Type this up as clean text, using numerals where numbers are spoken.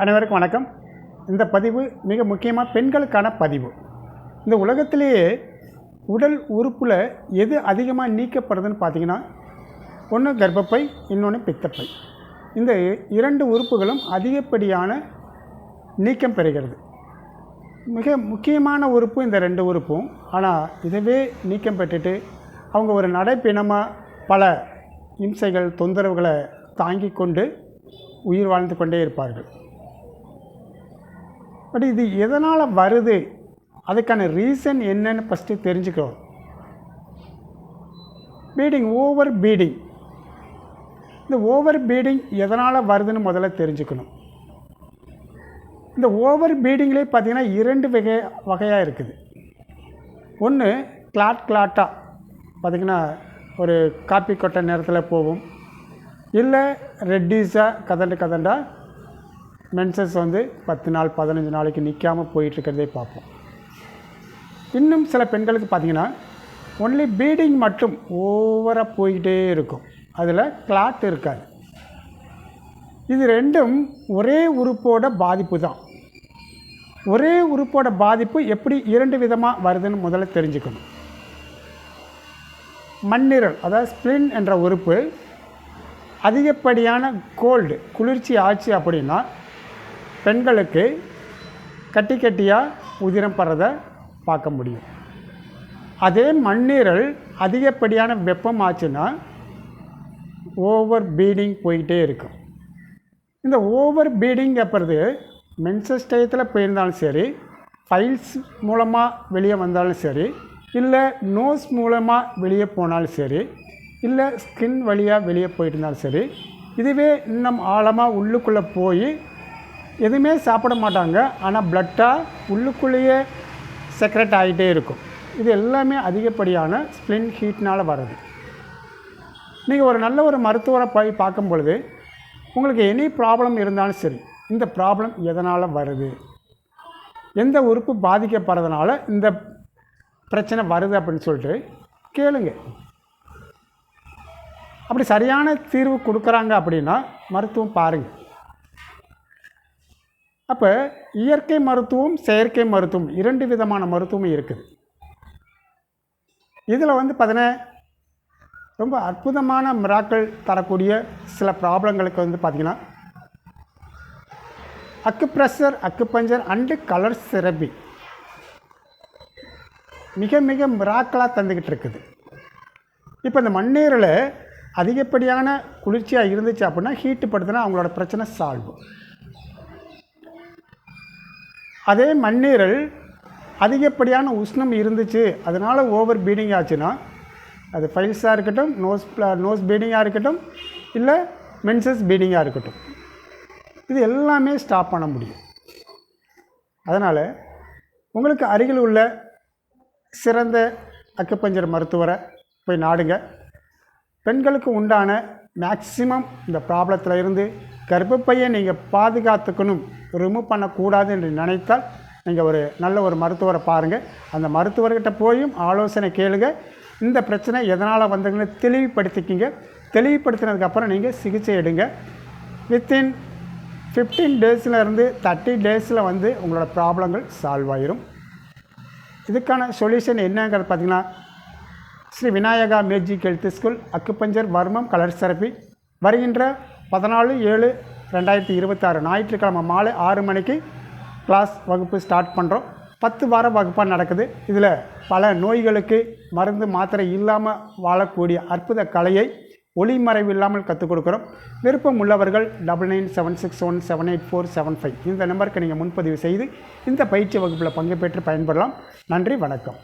அனைவருக்கும் வணக்கம். இந்த பதிவு மிக முக்கியமாக பெண்களுக்கான பதிவு. இந்த உலகத்திலேயே உடல் உறுப்பில் எது அதிகமாக நீக்கப்படுதுன்னு பார்த்தீங்கன்னா, ஒன்று கர்ப்பப்பை, இன்னொன்று பித்தப்பை. இந்த இரண்டு உறுப்புகளும் அதிகப்படியான நீக்கம் பெறுகிறது. மிக முக்கியமான உறுப்பு இந்த ரெண்டு உறுப்பும். ஆனால் இதுவே நீக்கம் பெற்றுட்டு அவங்க ஒரு நடைப்பிணமாக பல இம்சைகள் தொந்தரவுகளை தாங்கி கொண்டு உயிர் வாழ்ந்து கொண்டே இருப்பார்கள். பட் இது எதனால் வருது, அதுக்கான ரீசன் என்னன்னு ஃபஸ்ட்டு தெரிஞ்சுக்கிறோம். Over feeding. இந்த ஓவர் பீடிங் எதனால் வருதுன்னு முதல்ல தெரிஞ்சுக்கணும். இந்த ஓவர் பீடிங்லேயே பார்த்திங்கன்னா இரண்டு வகையாக இருக்குது. ஒன்று கிளாட்டாக பார்த்திங்கன்னா ஒரு காப்பி கொட்டை நேரத்தில் போகும், இல்லை ரெட்டிஸாக கதண்டா மென்சஸ் 10 நாள் 15 நாளைக்கு நிற்காமல் போயிட்டுருக்கிறதே பார்ப்போம். இன்னும் சில பெண்களுக்கு பார்த்திங்கன்னா ஒன்லி பீடிங் மட்டும் ஓவராக போய்கிட்டே இருக்கும், அதில் கிளாட் இருக்காது. இது ரெண்டும் ஒரே உறுப்போட பாதிப்பு தான். ஒரே உறுப்போட பாதிப்பு எப்படி இரண்டு விதமாக வருதுன்னு முதல்ல தெரிஞ்சுக்கணும். மண்ணீரல், அதாவது ஸ்பிளின் என்ற உறுப்பு அதிகப்படியான குளிர்ச்சி ஆச்சு அப்படின்னா பெண்களுக்கு கட்டியாக உதிரம் படுறதை பார்க்க முடியும். அதே மண்ணீரல் அதிகப்படியான வெப்பம் ஆச்சுன்னா ஓவர் பீடிங் போய்கிட்டே இருக்கும். இந்த ஓவர் பீடிங் அப்புறது மென்சஸ் டயத்தில் போயிருந்தாலும் சரி, ஃபைல்ஸ் மூலமாக வெளியே வந்தாலும் சரி, இல்லை நோஸ் மூலமாக வெளியே போனாலும் சரி, இல்லை ஸ்கின் வழியாக வெளியே போயிட்டு இருந்தாலும் சரி, இதுவே இன்னும் ஆழமாக உள்ளுக்குள்ளே போய் எதுவுமே சாப்பிட மாட்டாங்க, ஆனால் பிளட்டாக உள்ளுக்குள்ளேயே செக்ரெட் ஆகிட்டே இருக்கும். இது எல்லாமே அதிகப்படியான ஸ்பிளின் ஹீட்னால் வருது. நீங்கள் ஒரு நல்ல ஒரு மருத்துவரை போய் பார்க்கும் பொழுது உங்களுக்கு எனி ப்ராப்ளம் இருந்தாலும் சரி, இந்த ப்ராப்ளம் எதனால் வருது, எந்த உறுப்பு பாதிக்கப்படுறதுனால இந்த பிரச்சனை வருது அப்படின்னு சொல்லிட்டு கேளுங்க. அப்படி சரியான தீர்வு கொடுக்குறாங்க அப்படின்னா மருத்துவம் பாருங்கள். அப்போ இயற்கை மருத்துவம், செயற்கை மருத்துவம், இரண்டு விதமான மருத்துவம் இருக்குது. இதில் பார்த்தீங்கன்னா ரொம்ப அற்புதமான மிராக்கள் தரக்கூடிய சில ப்ராப்ளங்களுக்கு பார்த்திங்கன்னா acupressure, acupuncture and colour therapy மிக மிக மிராக்களாக தந்துக்கிட்டு இருக்குது. இப்போ இந்த மண்ணீரில் அதிகப்படியான குளிர்ச்சியாக இருந்துச்சு அப்படின்னா ஹீட்டு படுத்தினா அவங்களோட பிரச்சனை சால்வ். அதே மண்ணீரல் அதிகப்படியான உஷ்ணம் இருந்துச்சு, அதனால் ஓவர் பீடிங் ஆச்சுன்னா, அது ஃபைல்ஸாக இருக்கட்டும், நோஸ் பீடிங்காக இருக்கட்டும், இல்லை மென்சஸ் பீடிங்காக இருக்கட்டும், இது எல்லாமே ஸ்டாப் பண்ண முடியும். அதனால் உங்களுக்கு அருகில் உள்ள சிறந்த அக்குபஞ்சர் மருத்துவரை போய் நாடுங்க. பெண்களுக்கு உண்டான மேக்சிமம் இந்த ப்ராப்ளத்தில் இருந்து கர்ப்பப்பையை நீங்கள் பாதுகாத்துக்கணும், ரிமூவ் பண்ணக்கூடாது என்று நினைத்தால் நீங்கள் ஒரு நல்ல ஒரு மருத்துவரை பாருங்கள். அந்த மருத்துவர்கிட்ட போயும் ஆலோசனை கேளுங்க. இந்த பிரச்சனை எதனால் வந்ததுன்னு தெளிவுபடுத்திக்கிங்க. தெளிவுபடுத்தினதுக்கப்புறம் நீங்கள் சிகிச்சை எடுங்க. வித்தின் 15 டேஸ்லேருந்து 30 டேஸில் உங்களோட ப்ராப்ளங்கள் சால்வ் ஆகிரும். இதுக்கான சொல்யூஷன் என்னங்கிறது பார்த்திங்கன்னா, Shri Vinayaka magic health school acupuncture வர்மம் கலர் தெரப்பி வருகின்ற 14/7/2026 ஞாயிற்றுக்கிழமை மாலை 6 மணிக்கு கிளாஸ் வகுப்பு ஸ்டார்ட் பண்ணுறோம். 10 வார வகுப்பாக நடக்குது. இதில் பல நோய்களுக்கு மருந்து மாத்திரை இல்லாமல் வாழக்கூடிய அற்புத கலையை ஒளிமறைவு இல்லாமல் கற்றுக் கொடுக்குறோம். விருப்பம் உள்ளவர்கள் 9976178475 இந்த நம்பருக்கு நீங்கள் முன்பதிவு செய்து இந்த பயிற்சி வகுப்பில் பங்கு பெற்று பயன்பெறலாம். நன்றி, வணக்கம்.